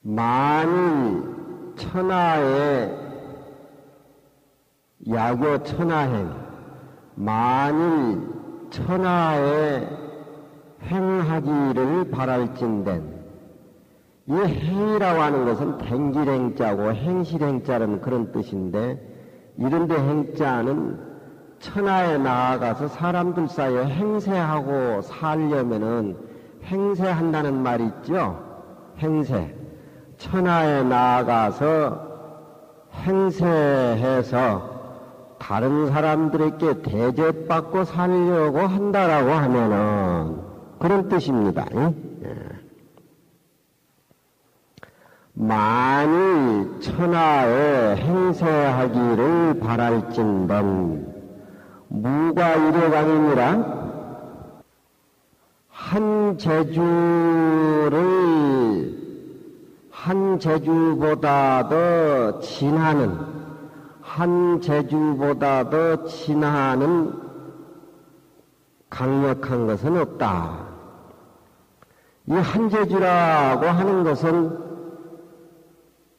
만일 천하의 야교 천하행, 만일 천하의 행하기를 바랄진된, 이 행이라고 하는 것은 댕길행자고 행실행자라는 그런 뜻인데, 이런데 행자는 천하에 나아가서 사람들 사이에 행세하고 살려면은 행세한다는 말이 있죠. 행세. 천하에 나아가서 행세해서 다른 사람들에게 대접받고 살려고 한다라고 하면은 그런 뜻입니다. 만일 천하에 행세하기를 바랄진된 무가 이래가니니라 한 제주보다 더 진하는, 한 제주보다 더 진하는 강력한 것은 없다. 이 한 제주라고 하는 것은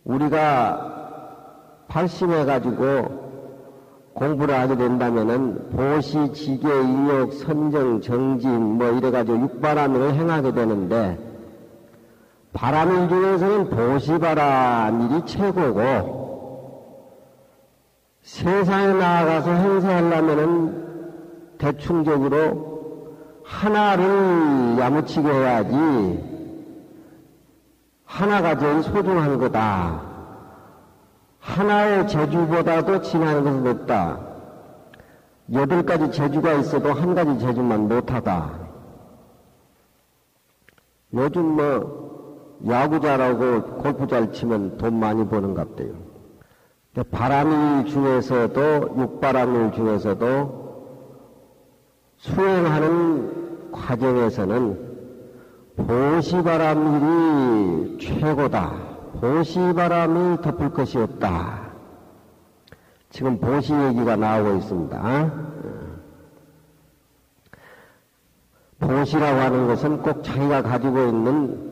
우리가 발심해가지고 공부를 하게 된다면은 보시, 지계, 인욕, 선정, 정진 뭐 이래가지고 육바람일을 행하게 되는데, 바람일 중에서는 보시바람일이 최고고, 세상에 나아가서 행세하려면은 대충적으로 하나를 야무치게 해야지, 하나가 제일 소중한 거다. 하나의 제주보다도 진한 것은 없다. 8가지 제주가 있어도 한 가지 제주만 못하다. 요즘 뭐 야구 잘하고 골프 잘 치면 돈 많이 버는 갑대요. 바람일 중에서도, 육바람일 중에서도 수행하는 과정에서는 보시바람일이 최고다. 보시바람을 덮을 것이 없다. 지금 보시 얘기가 나오고 있습니다. 보시라고 하는 것은 꼭 자기가 가지고 있는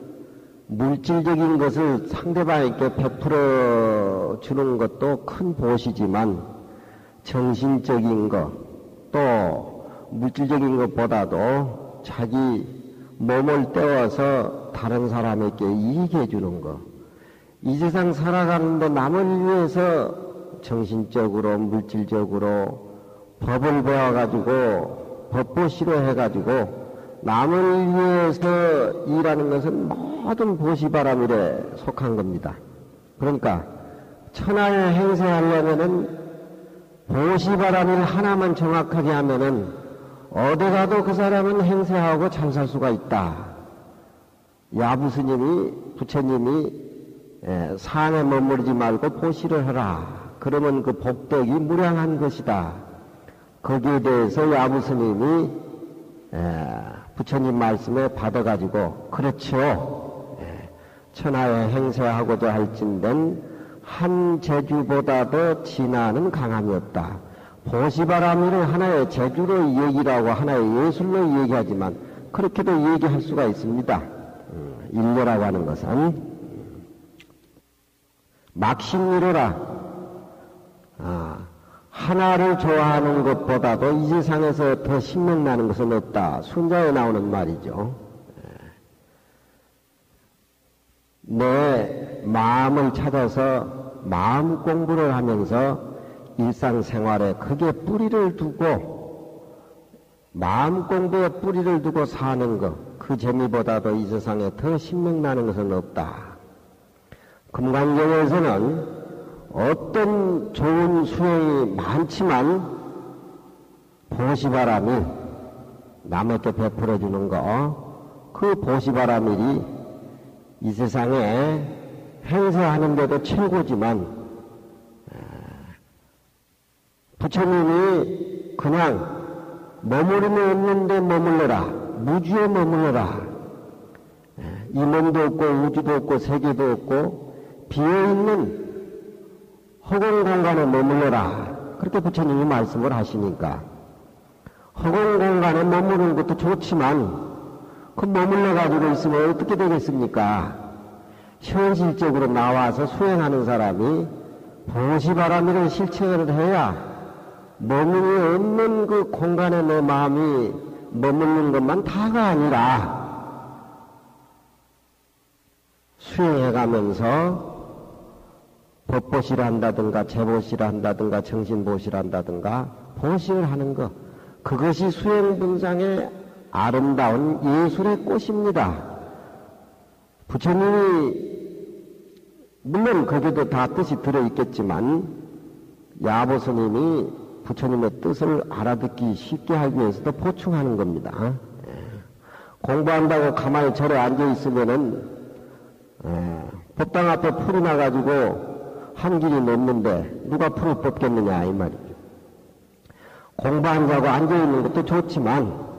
물질적인 것을 상대방에게 베풀어 주는 것도 큰 보시지만, 정신적인 것, 또 물질적인 것보다도 자기 몸을 떼어서 다른 사람에게 이익해 주는 것, 이 세상 살아가는데 남을 위해서 정신적으로, 물질적으로 법을 배워가지고, 법보시로 해가지고, 남을 위해서 일하는 것은 모든 보시바람일에 속한 겁니다. 그러니까, 천하에 행세하려면은, 보시바람일 하나만 정확하게 하면은, 어디 가도 그 사람은 행세하고 잘 살 수가 있다. 야부스님이, 부처님이 산에 머무르지 말고 보시를 하라. 그러면 그 복덕이 무량한 것이다. 거기에 대해서 야부스님이 부처님 말씀에 받아가지고, 그렇죠. 천하에 행세하고자 할진된 한 제주보다 더 진화는 강함이 없다. 보시바람일을 하나의 제주로 얘기라고, 하나의 예술로 얘기하지만 그렇게도 얘기할 수가 있습니다. 일려라고 하는 것은 막심이로라. 하나를 좋아하는 것보다도 이 세상에서 더 신명나는 것은 없다. 순자에 나오는 말이죠. 내 마음을 찾아서 마음 공부를 하면서 일상생활에 크게 뿌리를 두고, 마음 공부에 뿌리를 두고 사는 것, 그 재미보다도 이 세상에 더 신명나는 것은 없다. 금강경에서는 어떤 좋은 수행이 많지만 보시바람일, 남에게 베풀어주는 거, 그 보시바람일이 이 세상에 행사하는데도 최고지만, 부처님이 그냥 머무름이 없는데 머물러라, 무주에 머물러라, 이 몸도 없고 우주도 없고 세계도 없고 비어있는 허공 공간에 머물러라, 그렇게 부처님이 말씀을 하시니까, 허공 공간에 머무르는 것도 좋지만 그 머물러 가지고 있으면 어떻게 되겠습니까? 현실적으로 나와서 수행하는 사람이 보시바라미를 실천을 해야 머무니 없는 그 공간에 내 마음이 머무는 것만 다가 아니라 수행해가면서 법보시를 한다든가 재보시를 한다든가 정신보시를 한다든가 보시를 하는 것, 그것이 수행분상의 아름다운 예술의 꽃입니다. 부처님이 물론 거기도 다 뜻이 들어있겠지만 야보스님이 부처님의 뜻을 알아듣기 쉽게 하기 위해서도 보충하는 겁니다. 공부한다고 가만히 절에 앉아있으면은 법당 앞에 풀이 나가지고 한 길이 넘는데 누가 풀을 뽑겠느냐 이 말이죠. 공부한다고 앉아있는 것도 좋지만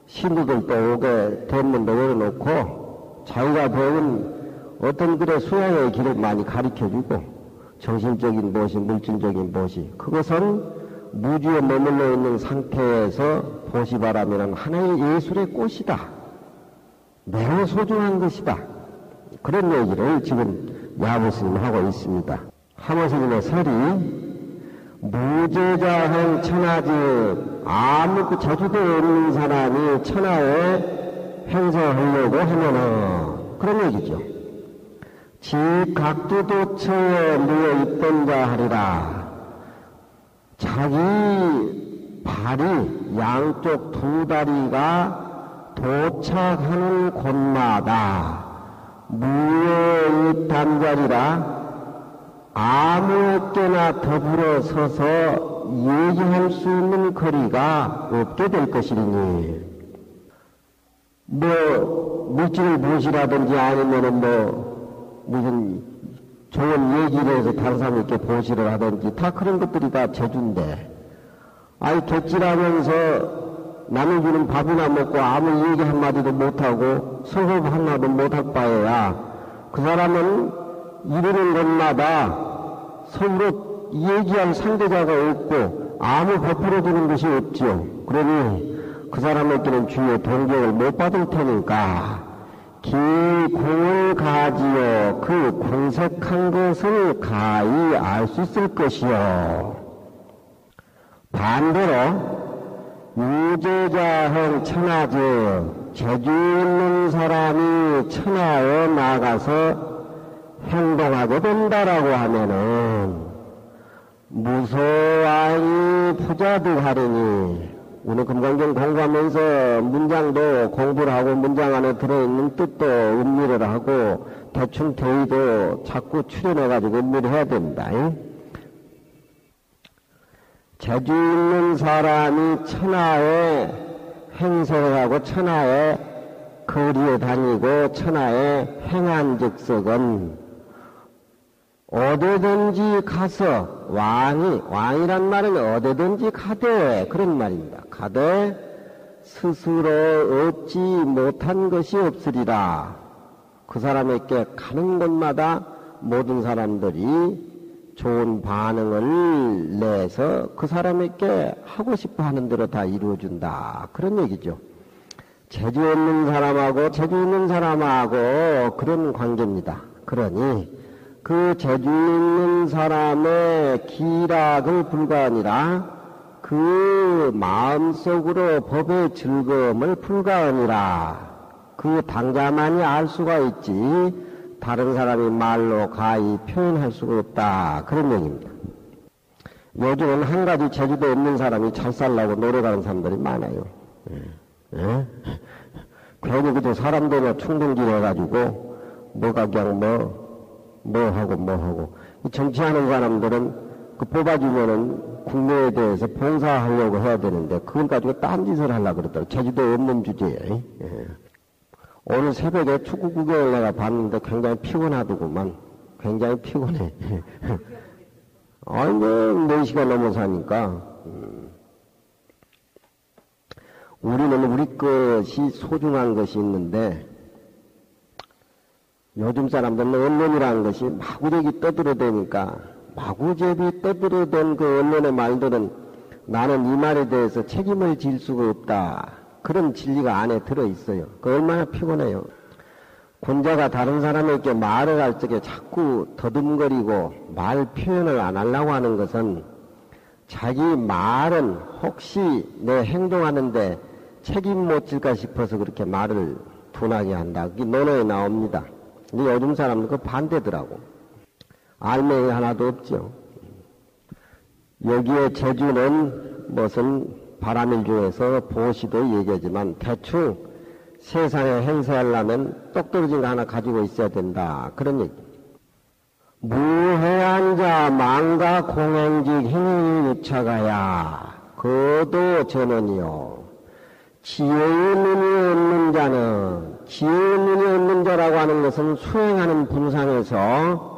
신도들도 오게 대문도 열어놓고 자기가 배운 어떤 글의 수행의 길을 많이 가르쳐주고 정신적인 무엇이 물질적인 무엇이 그것은 무주에 머물러 있는 상태에서 보시바람이란 하나의 예술의 꽃이다. 매우 소중한 것이다. 그런 얘기를 지금 야부스님 하고 있습니다. 하모스님의 설이 무제자행 천하즉 아무 그 재주도 없는 사람이 천하에 행사하려고 하면은 그런 얘기죠. 지 각두도처에 누워있던 자 하리라. 자기 발이 양쪽 두 다리가 도착하는 곳마다 무의 단자리라 아무에게나 더불어 서서 얘기할 수 있는 거리가 없게 될 것이니 물질을 무엇이라든지 아니면은 무슨 좋은 얘기를 해서 다른 사람에게 보시를 하든지 다 그런 것들이 다 재주인데 아이 객질하면서 남이 주는 밥이나 먹고 아무 얘기 한마디도 못하고 성업 하나도 못할 바에야 그 사람은 이르는 곳마다 서로 얘기할 상대자가 없고 아무 베풀어주는 것이 없지요. 그러니 그 사람에게는 주의 동경을 못 받을 테니까 기공을 가지요. 그 공색한 것을 가히 알 수 있을 것이요. 반대로 유제자행 천하즉 재주 있는 사람이 천하에 나가서 행동하게 된다라고 하면은 무소왕이 부자득 하리니 오늘 금강경 공부하면서 문장도 공부를 하고 문장 안에 들어있는 뜻도 음미를 하고 대충 대의도 자꾸 추려내가지고 음미를 해야 됩니다. 재주 있는 사람이 천하에 행세를 하고 천하에 거리에 다니고 천하에 행한 즉석은 어디든지 가서 왕이란 말은 어디든지 가되 그런 말입니다. 가되 스스로 얻지 못한 것이 없으리라. 그 사람에게 가는 곳마다 모든 사람들이 좋은 반응을 내서 그 사람에게 하고 싶어 하는 대로 다 이루어준다. 그런 얘기죠. 재주 없는 사람하고 재주 있는 사람하고 그런 관계입니다. 그러니 그 재주 있는 사람의 기락을 불가하니라 그 마음속으로 법의 즐거움을 불가하니라 그 당자만이 알 수가 있지 다른 사람이 말로 가히 표현할 수가 없다. 그런 얘기입니다. 요즘은 한 가지 재주도 없는 사람이 잘 살라고 노력하는 사람들이 많아요. 괜히 그저 사람 되면 충동질 해가지고 뭐가 그냥 뭐 하고 정치하는 사람들은 그 뽑아주면은 국내에 대해서 봉사하려고 해야 되는데 그걸 가지고 딴 짓을 하려고 그러더라고요. 재주도 없는 주제에. 오늘 새벽에 축구 구경을 내가 봤는데 굉장히 피곤하더구만. 굉장히 피곤해. 아니, 4시간 넘어서 하니까. 우리는 우리 것이 소중한 것이 있는데, 요즘 사람들은 언론이라는 것이 마구잡이 떠들어대니까, 마구잡이 떠들어댄 그 언론의 말들은 나는 이 말에 대해서 책임을 질 수가 없다. 그런 진리가 안에 들어있어요. 그 얼마나 피곤해요. 군자가 다른 사람에게 말을 할 적에 자꾸 더듬거리고 말 표현을 안 하려고 하는 것은 자기 말은 혹시 내 행동하는데 책임 못 질까 싶어서 그렇게 말을 둔하게 한다. 그게 논어에 나옵니다. 근데 요즘 사람은 그 반대더라고. 알맹이 하나도 없죠. 여기에 제주는 무슨 바람일 중에서 보시도 얘기하지만 대충 세상에 행세하려면 똑 떨어진 거 하나 가지고 있어야 된다. 그런 얘기. 무해한 자 망가 공행직 행위 유차가야 거도 전원이요. 지혜의 눈이 없는 자는, 지혜의 눈이 없는 자라고 하는 것은 수행하는 분상에서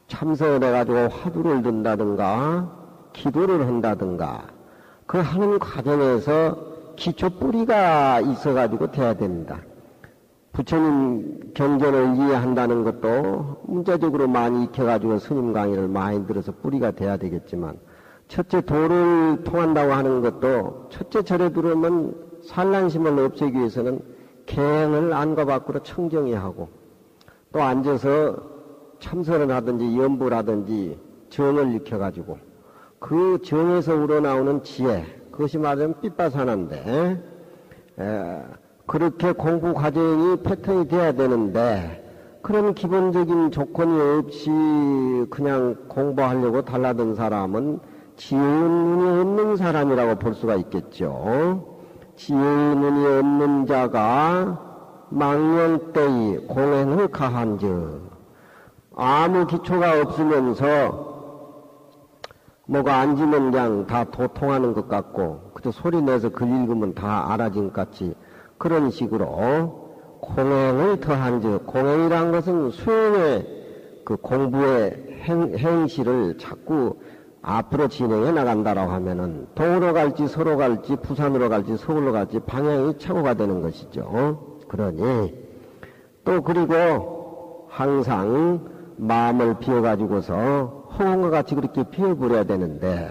참선을 해가지고 화두를 든다든가 기도를 한다든가 그 하는 과정에서 기초 뿌리가 있어가지고 돼야 됩니다. 부처님 경전을 이해한다는 것도 문자적으로 많이 익혀가지고 스님 강의를 많이 들어서 뿌리가 돼야 되겠지만 첫째 도를 통한다고 하는 것도 첫째 절에 들어오면 산란심을 없애기 위해서는 갱을 안과 밖으로 청정히 하고 또 앉아서 참선을 하든지 연부를 하든지 정을 익혀가지고 그 정에서 우러나오는 지혜 그것이 말하자면 삐빠산한데 그렇게 공부 과정이 패턴이 돼야 되는데 그런 기본적인 조건이 없이 그냥 공부하려고 달라든 사람은 지혜의 눈이 없는 사람이라고 볼 수가 있겠죠. 지혜의 눈이 없는 자가 망령때의 공행을 가한즉 아무 기초가 없으면서 뭐가 앉으면 그냥 다 도통하는 것 같고 그저 소리 내서 글 읽으면 다 알아진 것 같이 그런 식으로 공행을 더한즉 공행이란 것은 수행의 그 공부의 행실을 자꾸 앞으로 진행해 나간다라고 하면은 동으로 갈지 서로 갈지 부산으로 갈지 서울로 갈지 방향이 착오가 되는 것이죠. 그러니 또 그리고 항상 마음을 비워가지고서 허공과 같이 그렇게 비워버려야 되는데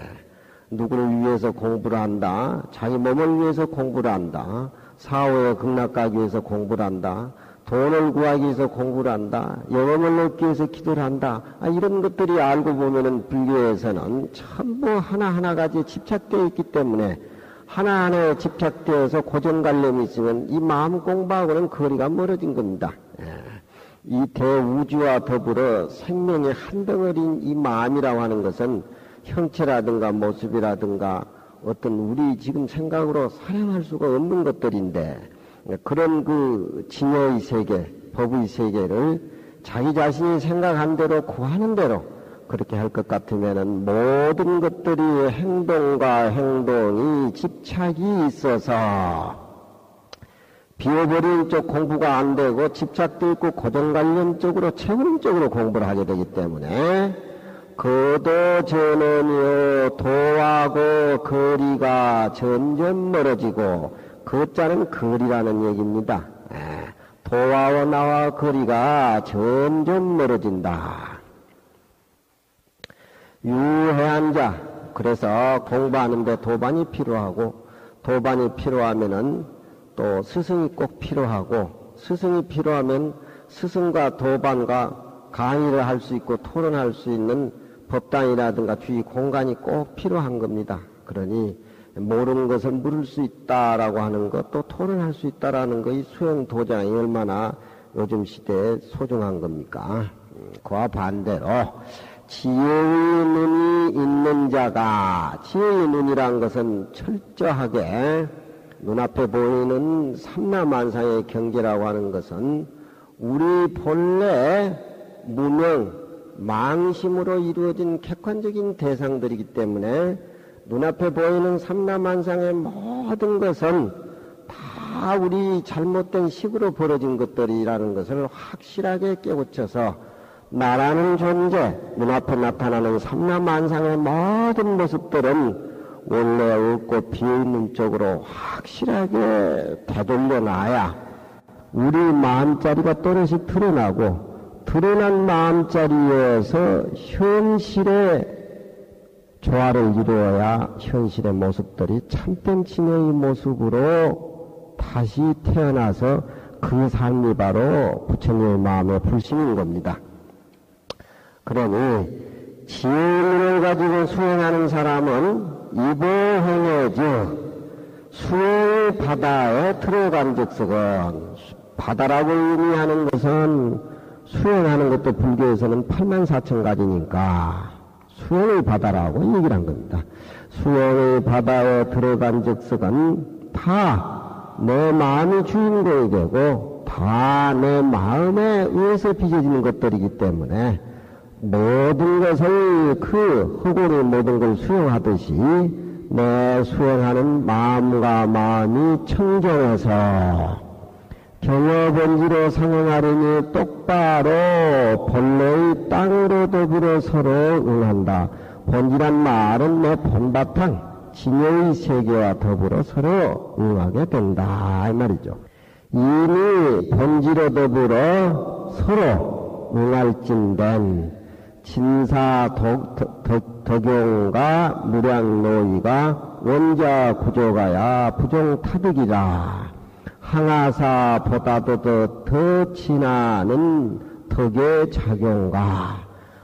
누구를 위해서 공부를 한다. 자기 몸을 위해서 공부를 한다. 사후에 극락가기 위해서 공부를 한다. 돈을 구하기 위해서 공부를 한다. 영험을 얻기 위해서 기도를 한다. 이런 것들이 알고 보면은 불교에서는 전부 하나하나 가지에 집착되어 있기 때문에 하나하나에 집착되어서 고정관념이 있으면 이 마음 공부하고는 거리가 멀어진 겁니다. 이 대우주와 더불어 생명의 한 덩어리인 이 마음이라고 하는 것은 형체라든가 모습이라든가 어떤 우리 지금 생각으로 사량할 수가 없는 것들인데 그런 그 진여의 세계, 법의 세계를 자기 자신이 생각한 대로 구하는 대로 그렇게 할 것 같으면은 모든 것들이 행동과 행동이 집착이 있어서 비워버린 쪽 공부가 안 되고 집착도 있고 고정관념적으로 체험적으로 공부를 하게 되기 때문에 거도 전원이요 도하고 거리가 점점 멀어지고 거자는 거리라는 얘기입니다. 도와 나와 거리가 점점 멀어진다. 유해한 자 그래서 공부하는데 도반이 필요하고 도반이 필요하면은 또 스승이 꼭 필요하고 스승이 필요하면 스승과 도반과 강의를 할 수 있고 토론할 수 있는 법당이라든가 주위 공간이 꼭 필요한 겁니다. 그러니 모르는 것을 물을 수 있다라고 하는 것, 또 토론할 수 있다라는 것, 이 수행 도장이 얼마나 요즘 시대에 소중한 겁니까? 그와 반대로 지혜의 눈이 있는 자가, 지혜의 눈이란 것은 철저하게 눈앞에 보이는 삼라만상의 경계라고 하는 것은 우리 본래 무명, 망심으로 이루어진 객관적인 대상들이기 때문에 눈앞에 보이는 삼라만상의 모든 것은 다 우리 잘못된 식으로 벌어진 것들이라는 것을 확실하게 깨우쳐서 나라는 존재, 눈앞에 나타나는 삼라만상의 모든 모습들은 원래 없고 비어있는 쪽으로 확실하게 되돌려놔야 우리 마음자리가 또렷이 드러나고 드러난 마음자리에서 현실의 조화를 이루어야 현실의 모습들이 참된 진여의 모습으로 다시 태어나서 그 삶이 바로 부처님의 마음의 불심인 겁니다. 그러니 지혜를 가지고 수행하는 사람은 이보행해져 수행 바다에 들어간 즉석은 바다라고 의미하는 것은 수행하는 것도 불교에서는 84,000가지니까 수행의 바다라고 얘기를 한 겁니다. 수행의 바다에 들어간 즉석은 다 내 마음이 주인공이 되고 다 내 마음에 의해서 빚어지는 것들이기 때문에 모든 것을 그 허공의 모든 걸 수행하듯이 내 수행하는 마음과 마음이 청정해서 경여본지로 상응하려니 똑바로 본래의 땅으로 더불어 서로 응한다. 본지란 말은 내 본바탕 진여의 세계와 더불어 서로 응하게 된다 이 말이죠. 이미 본지로 더불어 서로 응할진된 진사 덕용과 무량노의가 원자 구조가야 부종타득이라. 항아사보다도 더 진하는 덕의 작용과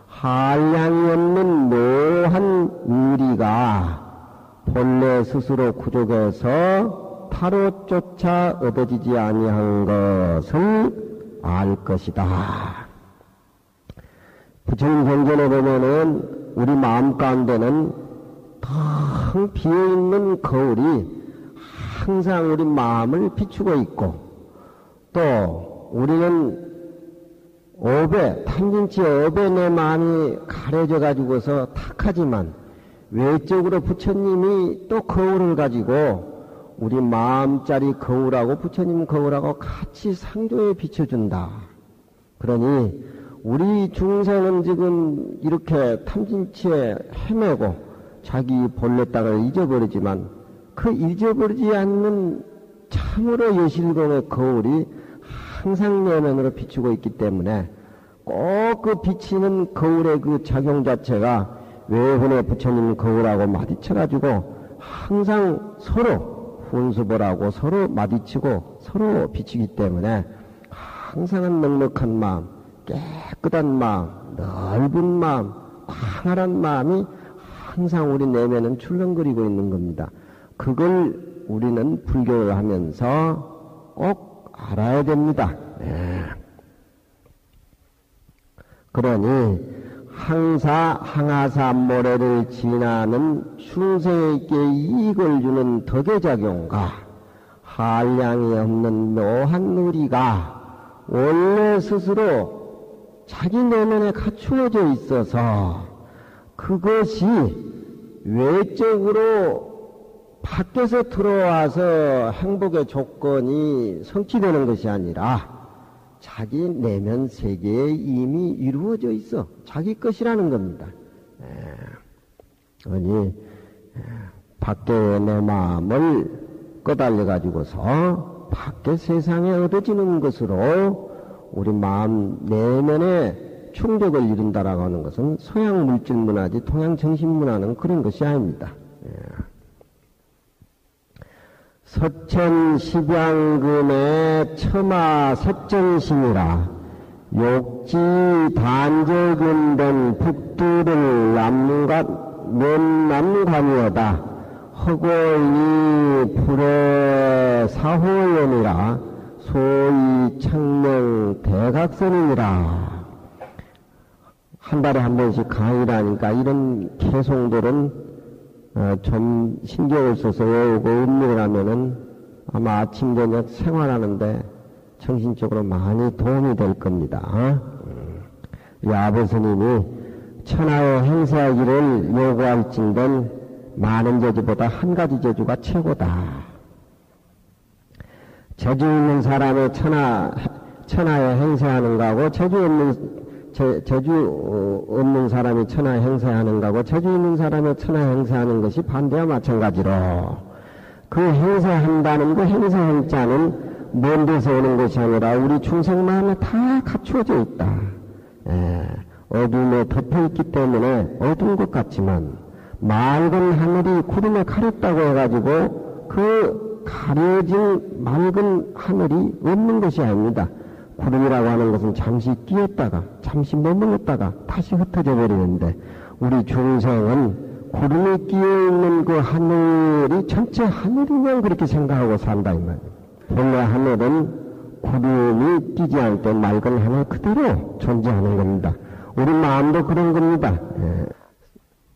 한량이 없는 묘한 의리가 본래 스스로 구족에서 타로 쫓아 얻어지지 아니한 것을 알 것이다. 부처님 경전에 보면은 우리 마음 가운데는 텅 비어있는 거울이 항상 우리 마음을 비추고 있고 또 우리는 탐진치 업에 내 마음이 가려져 가지고서 탁하지만 외적으로 부처님이 또 거울을 가지고 우리 마음짜리 거울하고 부처님 거울하고 같이 상조에 비춰준다. 그러니 우리 중생은 지금 이렇게 탐진치에 헤매고 자기 본래 땅을 잊어버리지만 그 잊어버리지 않는 참으로 여실공의 거울이 항상 내면으로 비추고 있기 때문에 꼭 그 비치는 거울의 그 작용 자체가 외혼의 부처님 거울하고 마디쳐가지고 항상 서로 훈수보라고 서로 마디치고 서로 비치기 때문에 항상은 넉넉한 마음, 깨끗한 마음, 넓은 마음, 광활한 마음이 항상 우리 내면은 출렁거리고 있는 겁니다. 그걸 우리는 불교를 하면서 꼭 알아야 됩니다. 네. 그러니 항아사 모래를 지나는 중생에게 이익을 주는 덕의 작용과 한량이 없는 묘한 의리가 원래 스스로 자기 내면에 갖추어져 있어서 그것이 외적으로 밖에서 들어와서 행복의 조건이 성취되는 것이 아니라 자기 내면 세계에 이미 이루어져 있어. 자기 것이라는 겁니다. 아니, 밖에 내 마음을 꺼달려 가지고서 밖에 세상에 얻어지는 것으로 우리 마음 내면에 충족을 이룬다라고 하는 것은 서양 물질 문화지 동양 정신 문화는 그런 것이 아닙니다. 서천 십양금의 처마 색정심이라 욕지 단적은된 북두를 면남관이어다. 허고이 불의 사호연이라 소위 창명 대각선이니라. 한 달에 한 번씩 강의를 하니까 이런 개송들은 좀 신경을 써서 외우고 음미를 하면은 아마 아침 저녁 생활하는데 정신적으로 많이 도움이 될 겁니다. 이 아버스님이 천하의 행사하기를 요구할진된 많은 재주보다 한 가지 재주가 최고다. 재주 있는 사람의 천하에 행사하는 거하고 재주 없는 사람이 천하에 행사하는 거고 재주 있는 사람이 천하에 행사하는 것이 반대와 마찬가지로 그 행사한다는 그 행사 행자는 먼 데서 오는 것이 아니라 우리 중생 마음에 다 갖추어져 있다. 어둠에 덮여있기 때문에 어두운 것 같지만 맑은 하늘이 구름에 가렸다고 해가지고 그 가려진 맑은 하늘이 없는 것이 아닙니다. 구름이라고 하는 것은 잠시 끼었다가 잠시 머물렀다가 다시 흩어져 버리는데 우리 중생은 구름이 끼어있는 그 하늘이 전체 하늘이면 그렇게 생각하고 산다 이 말이에요. 본래 하늘은 구름이 끼지 않게 맑은 하늘 그대로 존재하는 겁니다. 우리 마음도 그런 겁니다.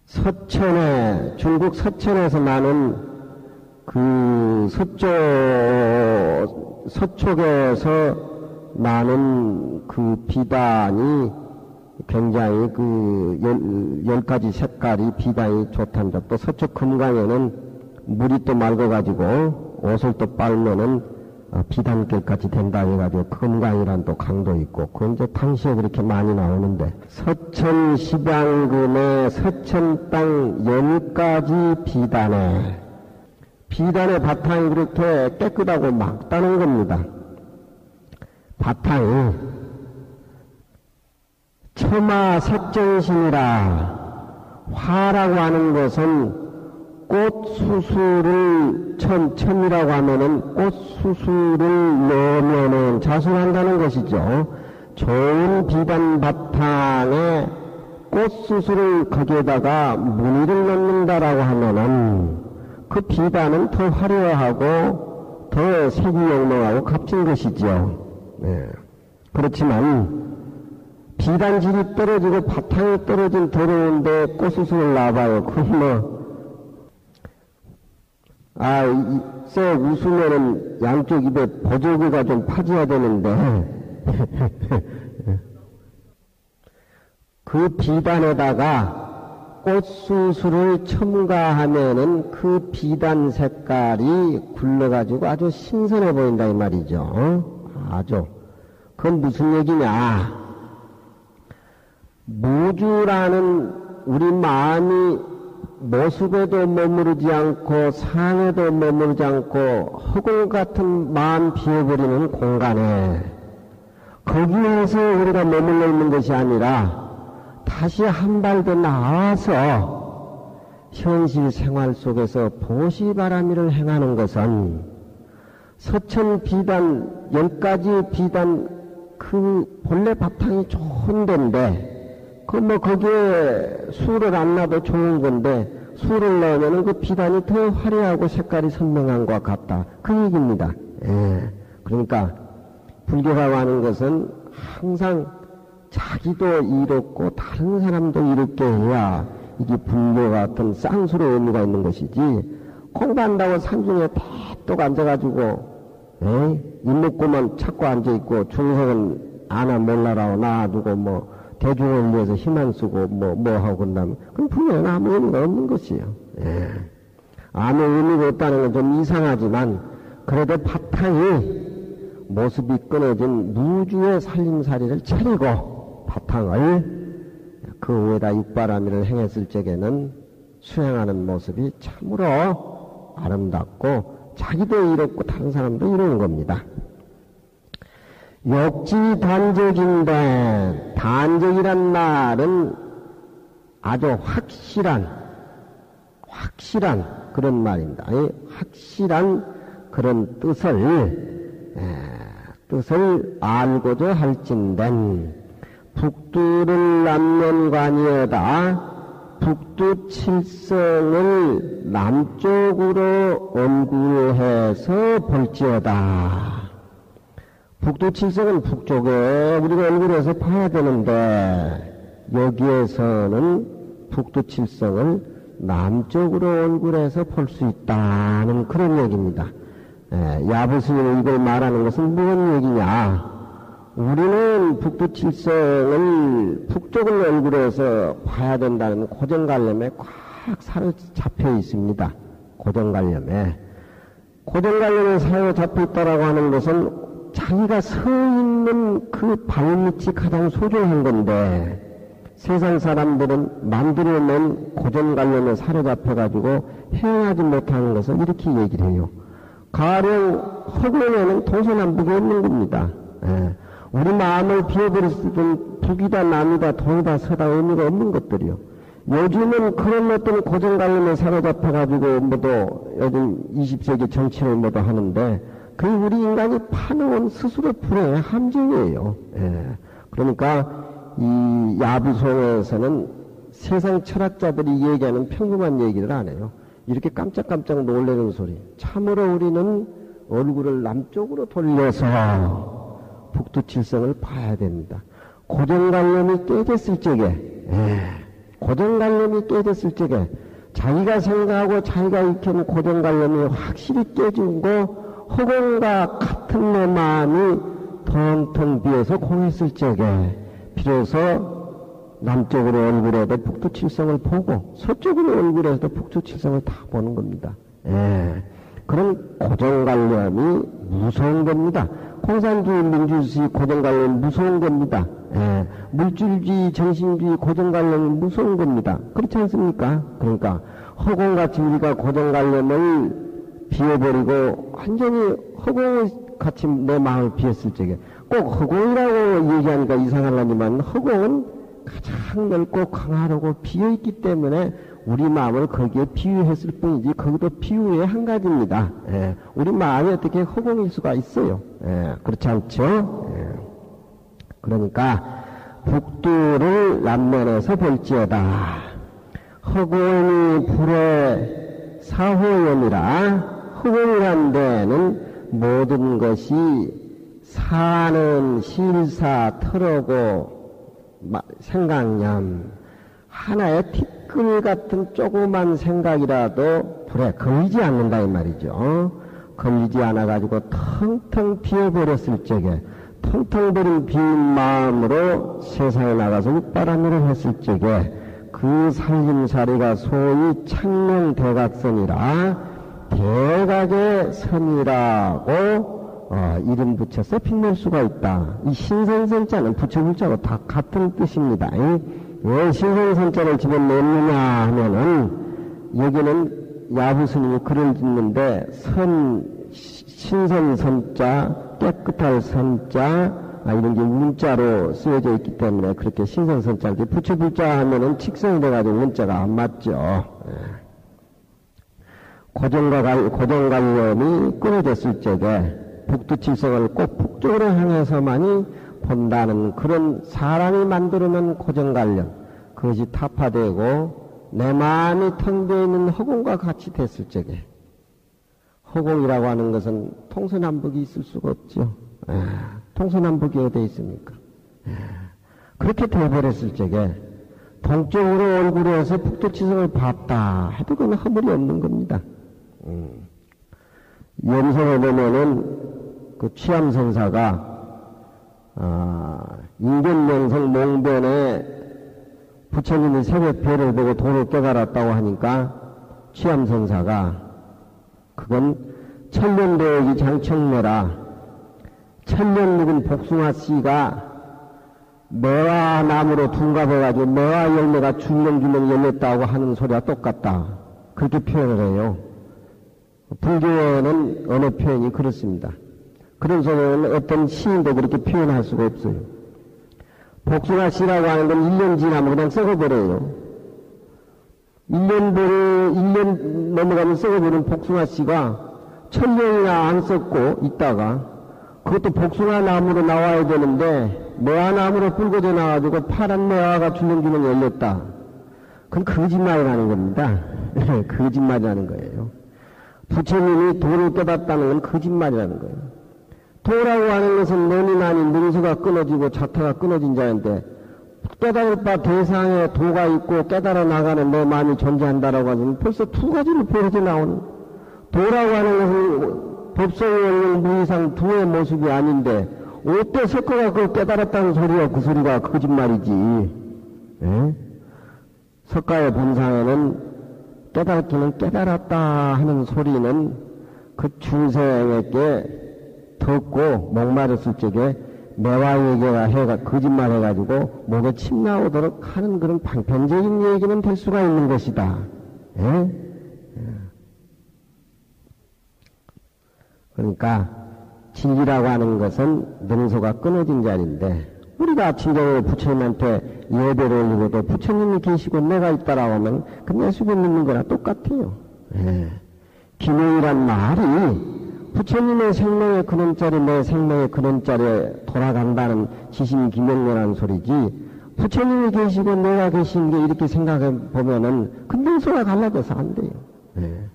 서천에 중국 서천에서 나는 그 서쪽에서 나는 그 비단이 굉장히 그 10가지 색깔이 비단이 좋단다. 또 서쪽 금강에는 물이 또 맑아가지고 옷을 또 빨면은 비단결까지 된다 해가지고 금강이란 또 강도 있고 그건 이제 당시에 그렇게 많이 나오는데 서천 시방금의 서천 땅 10가지 비단의 바탕이 그렇게 깨끗하고 막다는 겁니다. 바탕이 처마 색정신이라 화라고 하는 것은 꽃수수를 천이라고 하면은 꽃수수를 넣으면은 자수한다는 것이죠. 좋은 비단 바탕에 꽃수수를 거기에다가 무늬를 넣는다라고 하면은 그 비단은 더 화려하고 더 색이 영롱하고 값진 것이죠. 네. 그렇지만 비단질이 떨어지고 바탕이 떨어진 더러운데 꽃수수를 놔봐요. 그건 쎄 웃으면은 양쪽 입에 보조개가 좀 파져야 되는데 그 비단에다가 꽃수수를 첨가하면은 그 비단 색깔이 굴러가지고 아주 신선해 보인다 이 말이죠. 아주. 그건 무슨 얘기냐? 무주라는 우리 마음이 모습에도 머무르지 않고 상에도 머무르지 않고 허공 같은 마음 비워버리는 공간에 거기에서 우리가 머물러 있는 것이 아니라 다시 한 발 더 나와서 현실 생활 속에서 보시바라미를 행하는 것은 서천 비단 10가지 비단 그 본래 바탕이 좋은 데인데 거기에 술을 안 놔도 좋은 건데, 술을 넣으면 그 비단이 더 화려하고 색깔이 선명한 것 같다. 그 얘기입니다. 예. 그러니까, 불교라고 하는 것은 항상 자기도 이롭고 다른 사람도 이롭게 해야 이게 불교 같은 쌍수의 의미가 있는 것이지, 공부한다고 산중에 떼떡 앉아가지고, 입 먹고만 찾고 앉아있고, 중생은 아나 몰라라고 놔두고 대중을 위해서 힘 안 쓰고 하고 그런다면 그럼 불교는 아무 의미가 없는 것이에요. 예. 아무 의미가 없다는 건 좀 이상하지만 그래도 바탕이 모습이 끊어진 무주의 살림살이를 차리고 바탕을 그 위에다 육바라밀을 행했을 적에는 수행하는 모습이 참으로 아름답고 자기도 이롭고 다른 사람도 이로운 겁니다. 욕지 단적인데 단적이란 말은 아주 확실한 그런 말입니다. 확실한 그런 뜻을 알고자 할진된 북두를 남면관이여다 북두칠성을 남쪽으로 엄구해서 볼지어다. 북두칠성은 북쪽에 우리가 얼굴에서 봐야 되는데 여기에서는 북두칠성을 남쪽으로 얼굴에서 볼 수 있다는 그런 얘기입니다. 야부스님이 이걸 말하는 것은 무슨 얘기냐? 우리는 북두칠성을 북쪽을 얼굴에서 봐야 된다는 고정관념에 꽉 사로잡혀 있습니다. 고정관념에 사로잡혀 있다라고 하는 것은 자기가 서 있는 그 발밑이 가장 소중한 건데 세상 사람들은 만들어낸 고정관념에 사로잡혀가지고 행하지 못하는 것을 이렇게 얘기를 해요. 가령 허공에는 동서남북이 없는 겁니다. 우리 마음을 비워버렸을 땐 북이다 남이다 동이다 서다 의미가 없는 것들이요. 요즘은 그런 어떤 고정관념에 사로잡혀가지고 뭐도 요즘 20세기 정치를 뭐도 하는데 그 우리 인간이 파놓은 스스로 불행의 함정이에요. 예. 그러니까 이 야부송에서는 세상 철학자들이 얘기하는 평범한 얘기를 안 해요. 이렇게 깜짝깜짝 놀라는 소리. 참으로 우리는 얼굴을 남쪽으로 돌려서 북두칠성을 봐야 됩니다. 고정관념이 깨졌을 적에, 고정관념이 깨졌을 적에 자기가 생각하고 자기가 익힌 고정관념이 확실히 깨지고 허공과 같은 내 마음이 텅텅 비어서 공했을 적에 비로소 남쪽으로 얼굴에도 북두칠성을 보고 서쪽으로 얼굴에도 북두칠성을 다 보는 겁니다. 그런 고정관념이 무서운 겁니다. 공산주의, 민주주의 고정관념이 무서운 겁니다. 물질주의, 정신주의 고정관념이 무서운 겁니다. 그렇지 않습니까? 그러니까 허공같이 우리가 고정관념을 비워버리고 완전히 허공같이 내 마음을 비웠을 적에 꼭 허공이라고 얘기하니까 이상하려지만 허공은 가장 넓고 광활하고 비어있기 때문에 우리 마음을 거기에 비유했을 뿐이지 거기도 비유의 한 가지입니다. 우리 마음이 어떻게 허공일 수가 있어요. 그렇지 않죠? 그러니까 북두를 남면에서 볼지어다. 허공이 불의 사호연이라 허공이란 데는 모든 것이 사는 실사 털어고 생각념 하나의 티끌 같은 조그만 생각이라도 불에 걸리지 않는다 이 말이죠. 걸리지 않아가지고 텅텅 비어버렸을 적에 텅텅 버린 빈 마음으로 세상에 나가서 육바라밀을 했을 적에 그 살림살이가 소위 창명대각선이라 대각의 선이라고 이름 붙여서 빛낼 수가 있다. 이 신선선자는 붙여불자고 다 같은 뜻입니다. 왜 신선선자를 집어넣느냐 하면은 여기는 야부스님이 글을 짓는데 신선선자, 깨끗할 선자 이런 게 문자로 쓰여져 있기 때문에 그렇게 신선선자인데 붙여불자 하면은 직선이 돼가지고 문자가 안 맞죠. 고정관념이 끊어졌을 적에 북두칠성을 꼭 북쪽으로 향해서만이 본다는 그런 사람이 만들어놓은 고정관념, 그것이 타파되고 내 마음이 텅 비어있는 허공과 같이 됐을 적에, 허공이라고 하는 것은 통서남북이 있을 수가 없죠. 통서남북이 어디에 있습니까? 그렇게 되어버렸을 적에 동쪽으로 얼굴을 해서 북두칠성을 봤다 해도 그건 허물이 없는 겁니다. 염성에 보면은 그 취암선사가 인견명성 몽변에 부처님이 새벽 별을 보고 도를 깨달았다고 하니까 취암선사가 그건 천년도역이 장청매라 천년 묵은 복숭아씨가 매화 나무로 둔갑해가지고 매화 열매가 줄렁줄렁 열렸다고 하는 소리와 똑같다. 그렇게 표현을 해요. 불교에는 어느 표현이 그렇습니다. 그런 소리는 어떤 시인도 그렇게 표현할 수가 없어요. 복숭아씨라고 하는 건 1년 지나면 그냥 썩어버려요. 1년 넘어가면 썩어버린 복숭아씨가 1000년이나 안 썩고 있다가 그것도 복숭아 나무로 나와야 되는데 매화 나무로 불거져 나와가지고 파란 매화가 줄렁줄렁 열렸다. 그건 거짓말이라는 겁니다. 거짓말이라는 거예요. 부처님이 도를 깨닫다는 건 거짓말이라는 거예요. 도라고 하는 것은 너니 나니 능수가 끊어지고 자타가 끊어진 자인데 깨달을 바 대상에 도가 있고 깨달아 나가는 내 마음이 존재한다라고 하면 벌써 두 가지를 보여져 나오는 도라고 하는 것은 법성이 없는 무이상 두의 모습이 아닌데 어때 석가가 그걸 깨달았다는 소리야. 그 소리가 거짓말이지. 석가의 본상에는 깨달기는 깨달았다 하는 소리는 그 중생에게 듣고 목마르을 적에 매화 얘기가 해가 거짓말 해가지고 목에 침 나오도록 하는 그런 방편적인 얘기는 될 수가 있는 것이다. 그러니까 진리라고 하는 것은 능소가 끊어진 자리인데 우리가 아침 저녁 부처님한테 예배를 올리고도 부처님이 계시고 내가 있다라고 하면 그 내수에 믿는 거랑 똑같아요. 예. 기능이란 말이 부처님의 생명의 근원자리 내 생명의 근원자리에 돌아간다는 지심기명론하는 소리지, 부처님이 계시고 내가 계신 게 이렇게 생각해 보면은 그 능소가 갈라져서 안 돼요. 예.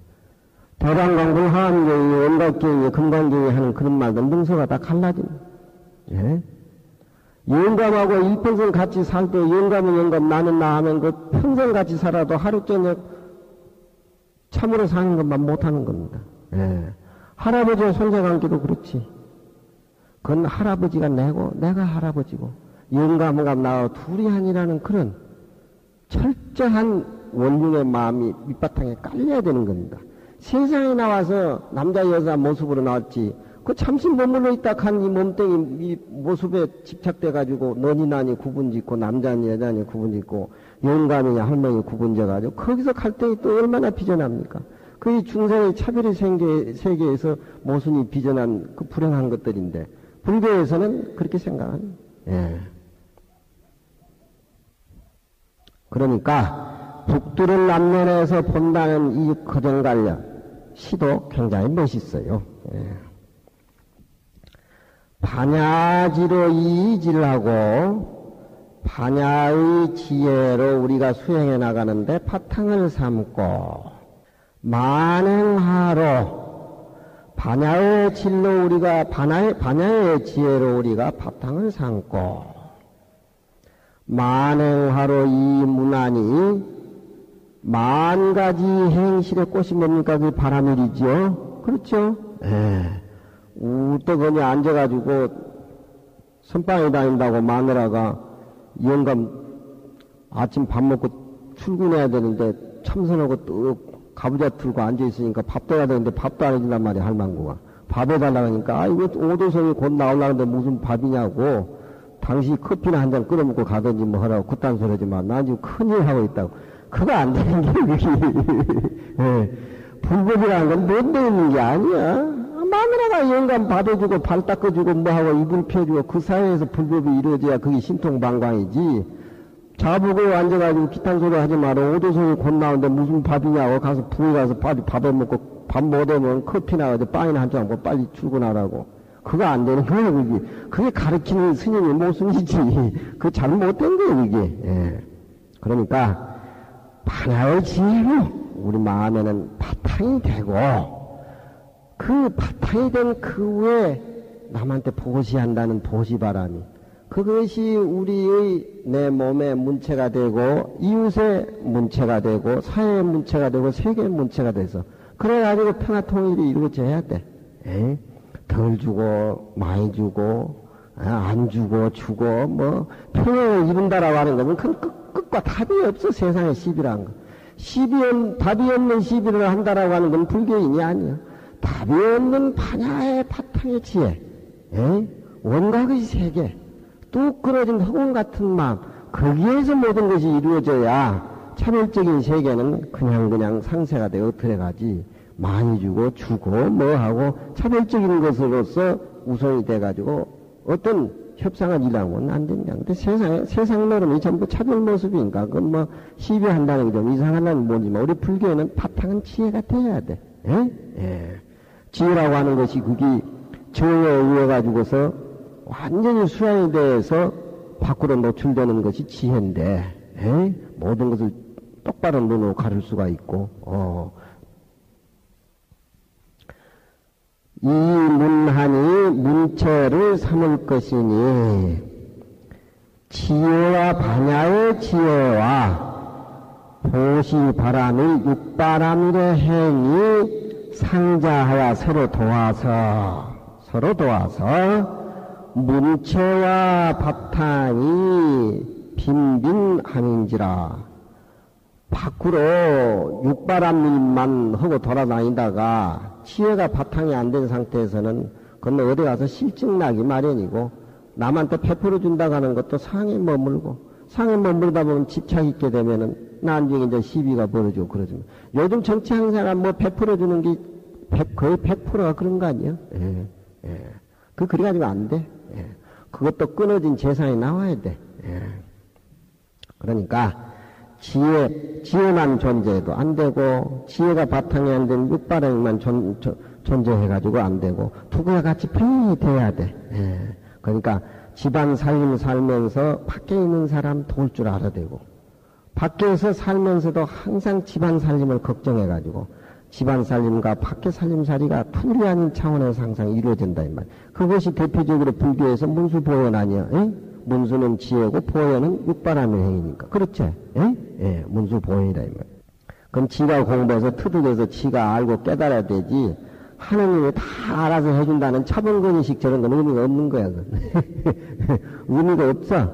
대방광불 하암경이 원각경이 금강경이 하는 그런 말도 능소가 다 갈라집니다. 예. 영감하고 일평생 같이 살 때 영감은 영감 나는 나 하면 그 평생 같이 살아도 하루 저녁 참으로 사는 것만 못하는 겁니다. 예. 할아버지와 손자관계도 그렇지. 그건 할아버지가 내고 내가 할아버지고 영감과 나와 둘이 아니라는 그런 철저한 원흉의 마음이 밑바탕에 깔려야 되는 겁니다. 세상에 나와서 남자 여자 모습으로 나왔지 그 잠시 머물러 있다 간 이 몸뚱이 이 모습에 집착돼 가지고 너니 나니 구분짓고 남자니 여자니 구분짓고 영감이냐 할머니 구분져 가지고 거기서 갈등이 또 얼마나 빚어납니까? 그 중생의 차별의 세계에서 모순이 빚어난 그 불행한 것들인데 불교에서는 그렇게 생각합니다. 예. 그러니까 북두를 남면에서 본다는 이 거정관련 시도 굉장히 멋있어요. 예. 반야지로 이의지를 하고 반야의 지혜로 우리가 수행해 나가는데 바탕을 삼고 만행하로 반야의 질로 우리가 반야의 지혜로 우리가 바탕을 삼고 만행하로 이 문안이 만 가지 행실의 꽃이 뭡니까? 그 바람일이지요. 그렇죠? 예. 우떡 그냥 앉아가지고 선방에 다닌다고 마누라가 영감 아침 밥 먹고 출근해야 되는데 참선하고 또 가부좌 틀고 앉아있으니까 밥도 해야 되는데 밥도 안 해준단 말이야, 할망구가. 밥 해달라고 하니까, 이거 오도성이 곧 나오려는데 무슨 밥이냐고, 당신이 커피나 한 잔 끓여 먹고 가든지 뭐 하라고 그딴 소리 하지 마. 난 지금 큰일 하고 있다고. 그거 안 되는 게, 그게. 예. 불법이라는 건 못 되는 게 아니야. 마누라가 영감 받아주고 발 닦아주고 뭐하고 이불 펴주고 그 사회에서 불법이 이루어져야 그게 신통방광이지. 자보고 앉아가지고 기탄 소리 하지 마라. 오도성이 곧 나오는데 무슨 밥이냐고 가서 부에 가서 밥을 먹고 밥 못하면 커피나 어디 빵이나 한잔 먹고 빨리 출근하라고. 그거 안 되는 거예요, 그게. 그게 가르치는 스님의 모순이지. 그게 잘못된 거예요, 그게. 예. 그러니까, 반야의 지혜로 우리 마음에는 바탕이 되고, 그 바탕이 된 그 후에 남한테 보시한다는 보시바람이, 그것이 우리의 내 몸의 문체가 되고 이웃의 문체가 되고 사회의 문체가 되고 세계의 문체가 돼서 그래가지고 평화통일이 이루어져야 돼. 에이? 덜 주고 많이 주고 안 주고 주고 뭐 평화를 이룬다라고 하는 거는 그 끝과 답이 없어. 세상에 시비란 거. 답이 없는 시비를 한다라고 하는 건 불교인이 아니야. 답이 없는 반야의 바탕의 지혜, 에이? 원각의 세계, 뚝 끊어진 허공 같은 마음, 거기에서 모든 것이 이루어져야 차별적인 세계는 그냥 상세가 되어 들어가지. 많이 주고 뭐하고 차별적인 것으로서 우선이 돼가지고 어떤 협상을 일하고는 안 된다. 근데 세상 노름이 전부 차별 모습이니까 그건 뭐 시비한다는 게 좀 이상하다는 뭐지만 우리 불교에는 바탕은 지혜가 돼야 돼. 예? 예. 지혜라고 하는 것이 그게 정에 의해 가지고서 완전히 수양이 돼서 밖으로 노출되는 것이 지혜인데, 에이? 모든 것을 똑바로 눈으로 가릴 수가 있고, 이 문한이 문체를 삼을 것이니, 지혜와 반야의 지혜와 보시 바람의 육바람일의 행이 상자하여 서로 도와서 문체와 바탕이 빈빈함인지라. 밖으로 육바람일만 하고 돌아다니다가 지혜가 바탕이 안 된 상태에서는 그건 어디 가서 실증나기 마련이고 남한테 베풀어 준다고 하는 것도 상에 머물다 보면 집착 있게 되면은 나중에 이제 시비가 벌어지고 그러지만 요즘 정치 행사가 뭐 베풀어 주는 게 거의 100%가 그런 거 아니에요? 예. 그래가지고 안 돼. 예. 그것도 끊어진 재산이 나와야 돼. 예. 그러니까 지혜만 존재해도 안 되고 지혜가 바탕이 안 된 육바라기만 존재해가지고 안 되고 두개가 같이 병행이 돼야 돼. 예. 그러니까 집안 살림 살면서 밖에 있는 사람 도울 줄 알아야 되고 밖에서 살면서도 항상 집안 살림을 걱정해가지고 집안 살림과 밖에 살림살이가 둘이 아닌 차원에서 항상 이루어진다 이 말. 그것이 대표적으로 불교에서 문수보현 아니야. 에? 문수는 지혜고 보현은 육바람의 행위니까. 그렇지? 에? 예, 문수보현이다 이 말. 그럼 지가 공부해서 터득해서 지가 알고 깨달아야 되지. 하느님이 다 알아서 해준다는 차범근의식 저런 건 의미가 없는 거야. 의미가 없어.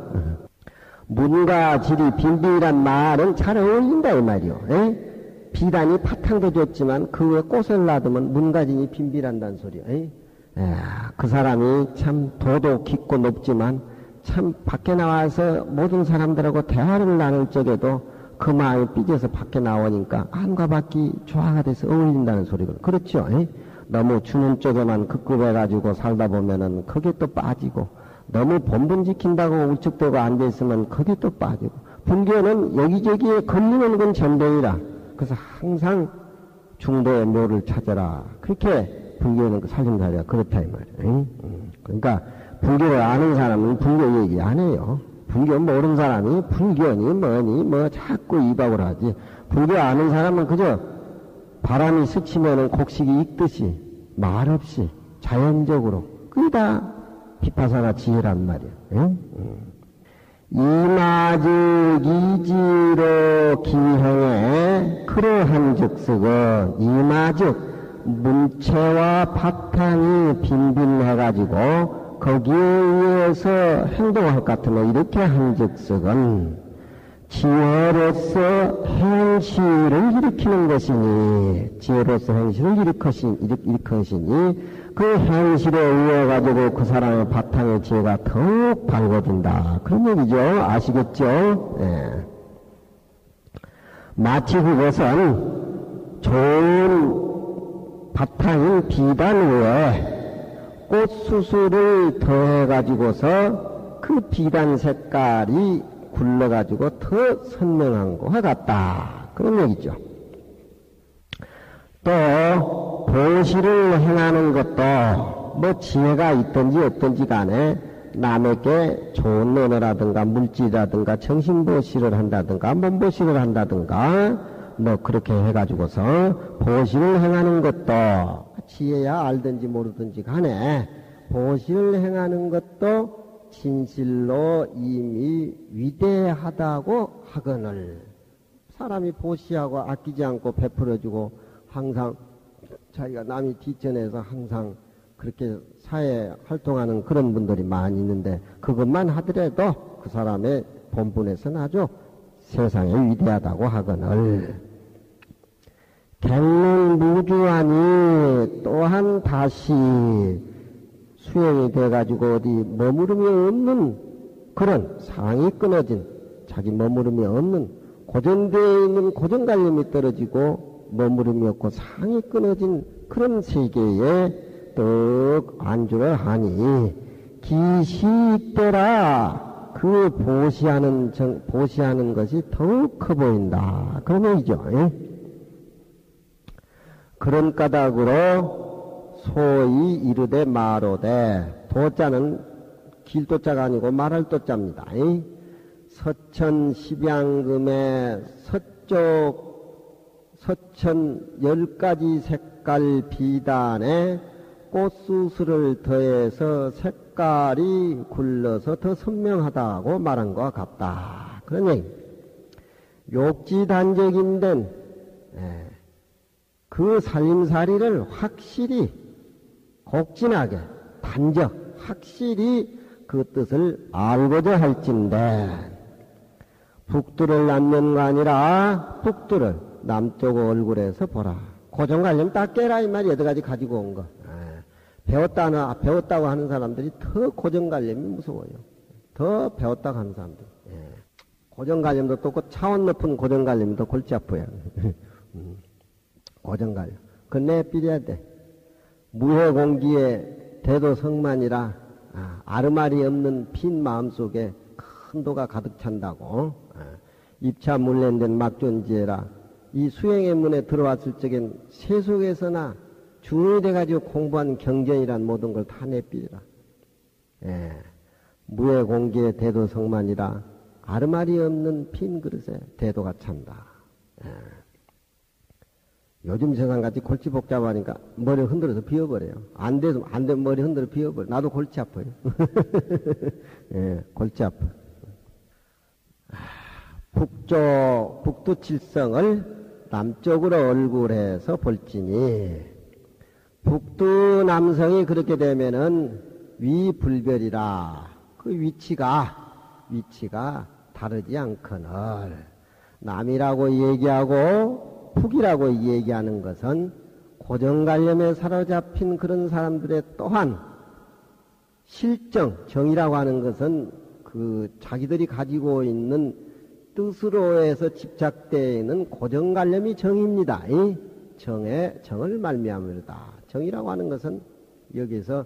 문과 질이 빈빈이란 말은 잘 어울린다 이 말이요. 에? 비단이 파탕도 줬지만 그 위에 꽃을 놔두면 문가진이 빈비란다는 소리요. 그 사람이 참 도도 깊고 높지만 참 밖에 나와서 모든 사람들하고 대화를 나눌 적에도 그 마음이 삐져서 밖에 나오니까 안과 밖이 조화가 돼서 어울린다는 소리거든. 그렇죠. 너무 주는 쪽에만 급급해가지고 살다 보면은 거기에 또 빠지고 너무 본분 지킨다고 울적대고 앉아있으면 거기에 또 빠지고 불교는 여기저기에 걸리는 건 전쟁이라. 그래서 항상 중도의 묘를 찾아라. 그렇게 불교는 그 살림살이가 그렇다 이 말이에요. 그러니까 불교를 아는 사람은 불교 얘기 안 해요. 불교 모르는 사람이 불교니 뭐니 뭐 자꾸 입학을 하지. 불교 아는 사람은 그저 바람이 스치면은 곡식이 익듯이 말없이 자연적으로 그게 다 비파사나 지혜란 말이야. 이마즉 이지로 기행해 그러한 즉석은 이마즉 문체와 바탕이 빈빈해가지고 거기에 의해서 행동할 것 같으면 이렇게 한 즉석은 지혜로서 행실을 일으키는 것이니 지혜로서 행실을 일으키시니 그 행실에 의해 가지고 그 사람의 바탕의 지혜가 더욱 밝아진다. 그런 얘기죠. 아시겠죠? 예. 마치 그것은 좋은 바탕인 비단 위에 꽃수수를 더해 가지고서 그 비단 색깔이 굴러 가지고 더 선명한 것과 같다. 그런 얘기죠. 또 보시를 행하는 것도 뭐 지혜가 있든지 없든지 간에 남에게 좋은 면허라든가 물질이라든가 정신보시를 한다든가 몸보시를 한다든가 뭐 그렇게 해가지고서 보시를 행하는 것도 지혜야 알든지 모르든지 간에 보시를 행하는 것도 진실로 이미 위대하다고 하거늘 사람이 보시하고 아끼지 않고 베풀어주고 항상 자기가 남이 뒷전에서 항상 그렇게 사회 활동하는 그런 분들이 많이 있는데 그것만 하더라도 그 사람의 본분에서는 아주 세상에 위대하다고 하거늘 갱론 무주하니 또한 다시 수행이 돼가지고 어디 머무름이 없는 그런 상이 끊어진 자기 머무름이 없는 고정되어 있는 고정관념이 떨어지고 머무름이 없고 상이 끊어진 그런 세계에 떡 안주를 하니 기시때라 그 보시하는 것이 더욱 커 보인다. 그런 얘기죠. 그런 까닭으로 소위 이르되 마로되 도자는 길도자가 아니고 말할 도자입니다. 서천 십양금의 서천 10가지 색깔 비단에 꽃수수를 더해서 색깔이 굴러서 더 선명하다고 말한 것과 같다. 그런 얘기. 욕지단적인 그 살림살이를 확실히 곡진하게 단적 확실히 그 뜻을 알고자 할진대 북두를 남는가 아니라 북두를 남쪽 얼굴에서 보라. 고정관념 딱 깨라 이 말이 8가지 가지고 온 거. 배웠다고 하는 사람들이 더 고정관념이 무서워요. 더 배웠다고 하는 사람들. 고정관념도 또 차원 높은 고정관념이 더 골치 아파요. 고정관념. 그건 내비려야 돼. 무해공기에 대도성만이라 아르말이 없는 빈 마음속에 큰 도가 가득 찬다고. 입차 물랜된 막존지혜라. 이 수행의 문에 들어왔을 적엔 세속에서나 중이 돼가지고 공부한 경전이란 모든 걸 다 내삐리라. 무의 공기에 대도 성만이라. 아르말이 없는 빈 그릇에 대도가 찬다. 요즘 세상같이 골치 복잡하니까 머리 흔들어서 비워버려요. 안 되면 머리 흔들어 비워버려. 나도 골치 아파요. 골치 아파. 북두칠성을 남쪽으로 얼굴해서 볼지니, 북두 남성이 그렇게 되면은 위불별이라. 그 위치가 다르지 않거늘, 남이라고 얘기하고 북이라고 얘기하는 것은 고정관념에 사로잡힌 그런 사람들의 또한 정이라고 하는 것은 그 자기들이 가지고 있는 뜻으로 해서 집착되어 있는 고정관념이 정입니다. 이 정을 말미암으로다. 정이라고 하는 것은 여기서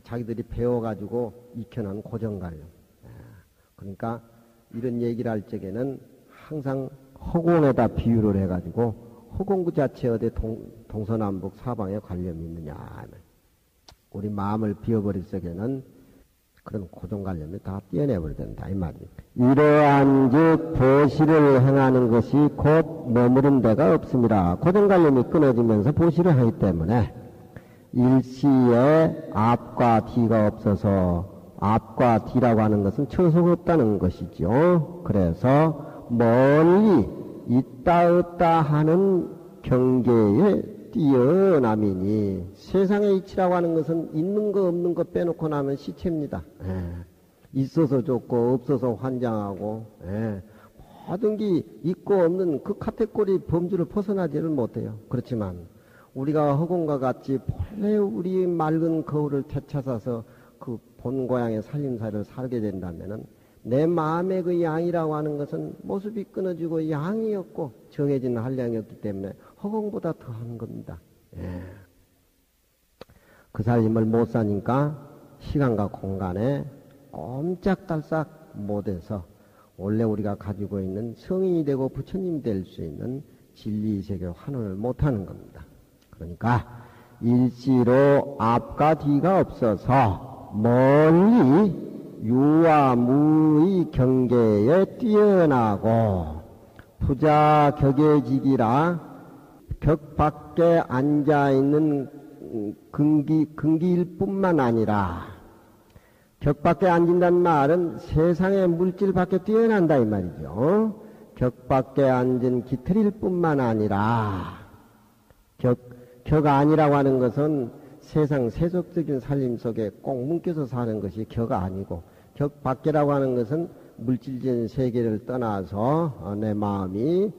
자기들이 배워가지고 익혀놓은 고정관념. 그러니까 이런 얘기를 할 적에는 항상 허공에다 비유를 해가지고 허공 그 자체에 어디 동서남북 사방에 관념이 있느냐. 우리 마음을 비워버릴 적에는 그런 고정관념이 다 떼어내버려야 된다 이 말이에요. 이러한 즉 보시를 행하는 것이 곧 머무른 데가 없습니다. 고정관념이 끊어지면서 보시를 하기 때문에 일시에 앞과 뒤가 없어서, 앞과 뒤라고 하는 것은 처소가 없다는 것이죠. 그래서 멀리 있다 없다 하는 경계에 뛰어남이니, 세상의 이치라고 하는 것은 있는 거 없는 거 빼놓고 나면 시체입니다. 있어서 좋고 없어서 환장하고, 모든 게 있고 없는 그 카테고리 범주를 벗어나지를 못해요. 그렇지만 우리가 허공과 같이 본래 우리 맑은 거울을 되찾아서 그 본 고향의 살림살이를 살게 된다면은 내 마음의 그 양이라고 하는 것은 모습이 끊어지고 양이었고 정해진 한량이었기 때문에 허공보다 더한 겁니다. 그 살림을 못 사니까 시간과 공간에 꼼짝달싹 못해서 원래 우리가 가지고 있는 성인이 되고 부처님이 될 수 있는 진리 세계를 환원을 못하는 겁니다. 그러니까 일시로 앞과 뒤가 없어서 멀리 유와 무의 경계에 뛰어나고 부자 격의직이라 격 밖에 앉아있는 근기일 뿐만 아니라, 격 밖에 앉는다는 말은 세상의 물질 밖에 뛰어난다 이 말이죠. 격 밖에 앉은 기틀일 뿐만 아니라, 격 아니라고 하는 것은 세상 세속적인 살림 속에 꼭 뭉겨서 사는 것이 격 아니고, 격 밖이라고 하는 것은 물질적인 세계를 떠나서 내 마음이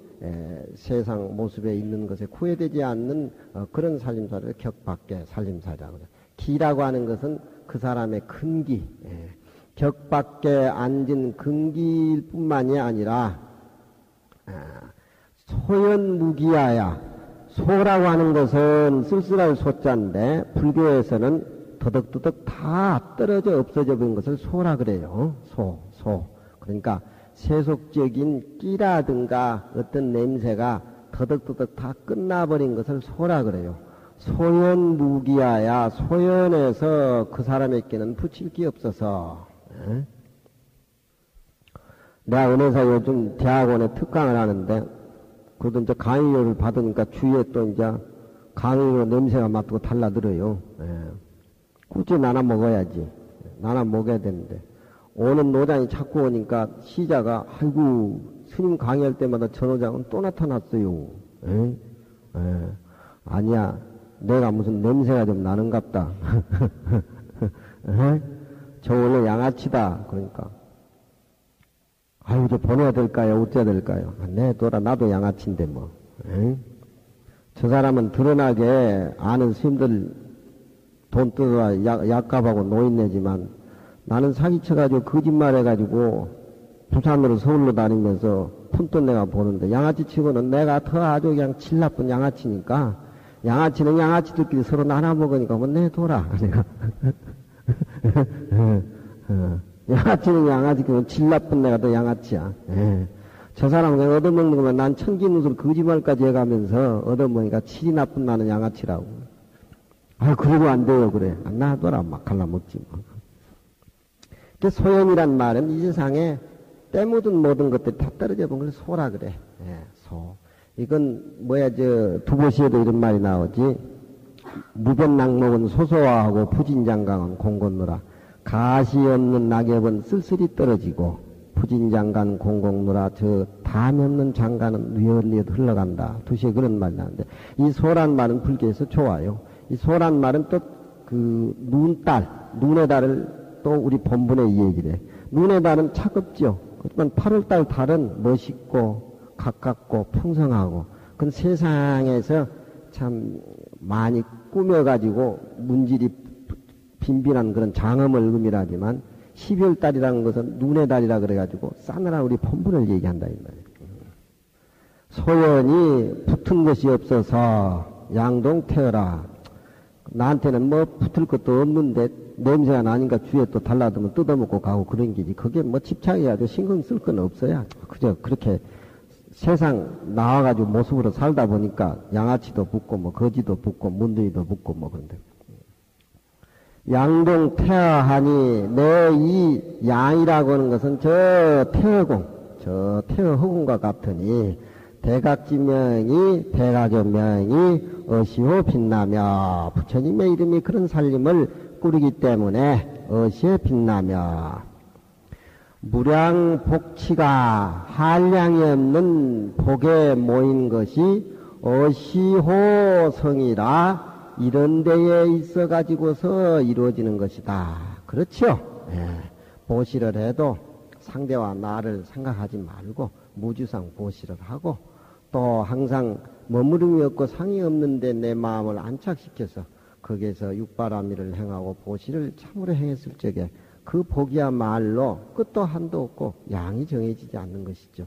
세상 모습에 있는 것에 구애되지 않는 그런 살림살이를 격 밖의 살림살이라고 해요. 기라고 하는 것은 그 사람의 근기, 격 밖에 앉은 근기일 뿐만이 아니라 소연무기야야. 소라고 하는 것은 쓸쓸할 소자인데 불교에서는 더덕더덕 다 떨어져 없어져 버린 것을 소라 그래요. 소. 그러니까 세속적인 끼라든가 어떤 냄새가 더덕더덕 다 끝나버린 것을 소라 그래요. 소연무기야야. 소연에서 그 사람에게는 붙일 게 없어서. 내가 은혜사 요즘 대학원에 특강을 하는데, 그래도 이제 강의료를 받으니까 주위에 또 이제 강의료 냄새가 맡고 달라들어요. 굳이 나눠 먹어야지. 나눠 먹어야 되는데. 오는 노장이 자꾸 오니까 시자가, 아이고, 스님 강의할 때마다 전호장은 또 나타났어요. 아니야. 내가 무슨 냄새가 좀 나는갑다. 저 원래 양아치다. 그러니까. 아유, 저 보내야 될까요? 어째야 될까요? 네, 돌아, 나도 양아치인데, 뭐. 저 사람은 드러나게 아는 스님들 돈 뜯어라 약값하고 노인네지만 나는 사기쳐가지고 거짓말해가지고 부산으로 서울로 다니면서 푼돈 내가 보는데 양아치 치고는 내가 더 아주 그냥 질 나쁜 양아치니까 양아치는 양아치들끼리 서로 나눠 먹으니까 뭐 내 돌아. 내가. 양아치는 양아치고 질 나쁜 내가 더 양아치야. 저 사람은 그냥 얻어먹는 것만 난 천기누설 거짓말까지 해가면서 얻어먹으니까 질이 나쁜 나는 양아치라고. 아, 그러고 안 돼요, 그래. 놔둬라, 막 갈라먹지 뭐. 소연이란 말은 이 세상에 때 묻은 모든 것들이 다 떨어져 본 걸 소라 그래. 소. 이건 두보시에도 이런 말이 나오지. 무변낙목은 소소화하고 부진장강은 공곤노라. 가시 없는 낙엽은 쓸쓸히 떨어지고 부진장간 공공노라. 저 담이 없는 장간은 뉘엿뉘엿 흘러간다. 두시에 그런 말이 나오는데 이 소란 말은 불교에서 좋아요. 이 소란 말은 또 그 눈의 달을 또 우리 본분에 이 얘기를 해. 눈의 달은 차갑죠. 그렇지만 8월달 달은 멋있고 가깝고 풍성하고 그건 세상에서 참 많이 꾸며가지고 문질이 빈빈한 그런 장엄을 의미하지만 12월 달이라는 것은 눈의 달이라 그래가지고 싸늘한 우리 본분을 얘기한다 이 말이에요. 소연이 붙은 것이 없어서 양동 태어라. 나한테는 뭐 붙을 것도 없는데 냄새가 나니까 주위에 또 달라두면 뜯어먹고 가고 그런 게지. 그게 뭐 집착해야죠. 신경 쓸 건 없어야. 그저 그렇게 세상 나와가지고 모습으로 살다 보니까 양아치도 붙고 뭐 거지도 붙고 문둥이도 붙고 뭐 그런데. 양동 태하하니 내 이 양이라고 하는 것은 저 태허공, 저 태허허공과 같으니 대각지명이 대각연명이 어시호 빛나며 부처님의 이름이 그런 살림을 꾸리기 때문에 어시에 빛나며 무량복치가 한량이 없는 복에 모인 것이 어시호성이라 이런 데에 있어 가지고서 이루어지는 것이다. 그렇죠? 보시를 해도 상대와 나를 생각하지 말고 무주상 보시를 하고 또 항상 머무름이 없고 상이 없는데 내 마음을 안착시켜서 거기에서 육바라밀을 행하고 보시를 참으로 행했을 적에 그 복이야말로 끝도 한도 없고 양이 정해지지 않는 것이죠.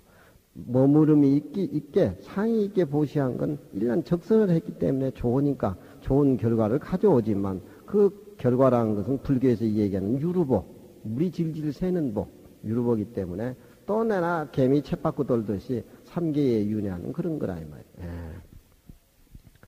머무름이 있게 상이 있게 보시한 건 일란 적선을 했기 때문에 좋으니까 좋은 결과를 가져오지만 그 결과라는 것은 불교에서 얘기하는 유루복, 물이 질질 새는 복, 유루복이기 때문에 또 내나 개미 쳇바퀴 돌듯이 삼계에 윤회하는 그런 거라 이 말이에요.